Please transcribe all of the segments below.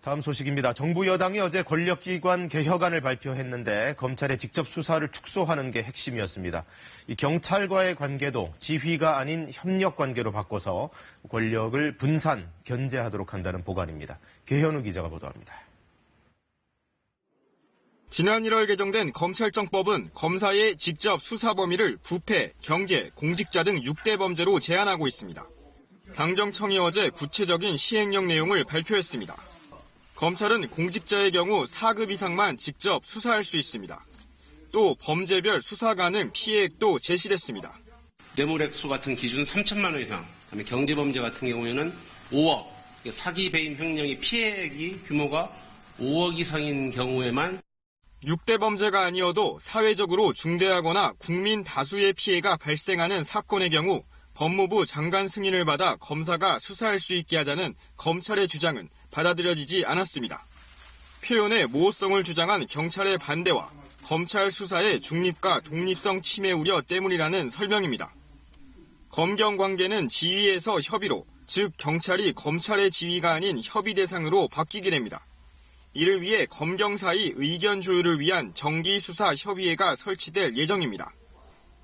다음 소식입니다. 정부 여당이 어제 권력기관 개혁안을 발표했는데 검찰의 직접 수사를 축소하는 게 핵심이었습니다. 이 경찰과의 관계도 지휘가 아닌 협력 관계로 바꿔서 권력을 분산, 견제하도록 한다는 보관입니다. 계현우 기자가 보도합니다. 지난 1월 개정된 검찰청법은 검사의 직접 수사 범위를 부패, 경제, 공직자 등 6대 범죄로 제한하고 있습니다. 당정청이 어제 구체적인 시행령 내용을 발표했습니다. 검찰은 공직자의 경우 4급 이상만 직접 수사할 수 있습니다. 또 범죄별 수사 가능 피해액도 제시됐습니다. 뇌물액수 같은 기준은 3천만 원 이상, 그다음에 경제범죄 같은 경우에는 5억, 사기 배임 횡령의 피해액이 규모가 5억 이상인 경우에만 6대 범죄가 아니어도 사회적으로 중대하거나 국민 다수의 피해가 발생하는 사건의 경우 법무부 장관 승인을 받아 검사가 수사할 수 있게 하자는 검찰의 주장은 받아들여지지 않았습니다. 표현의 모호성을 주장한 경찰의 반대와 검찰 수사의 중립과 독립성 침해 우려 때문이라는 설명입니다. 검경 관계는 지휘에서 협의로, 즉 경찰이 검찰의 지휘가 아닌 협의 대상으로 바뀌게 됩니다. 이를 위해 검경 사이 의견 조율을 위한 정기수사협의회가 설치될 예정입니다.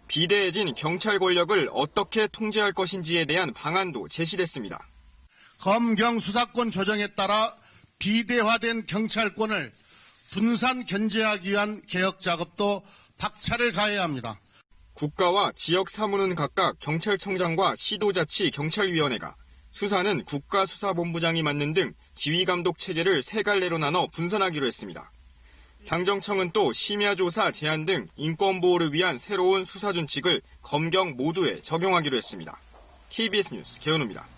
비대해진 경찰 권력을 어떻게 통제할 것인지에 대한 방안도 제시됐습니다. 검경 수사권 조정에 따라 비대화된 경찰권을 분산 견제하기 위한 개혁 작업도 박차를 가해야 합니다. 국가와 지역 사무는 각각 경찰청장과 시도자치경찰위원회가, 수사는 국가수사본부장이 맡는 등 지휘감독 체계를 세 갈래로 나눠 분산하기로 했습니다. 당정청은 또 심야조사 제한 등 인권보호를 위한 새로운 수사준칙을 검경 모두에 적용하기로 했습니다. KBS 뉴스 계현우입니다.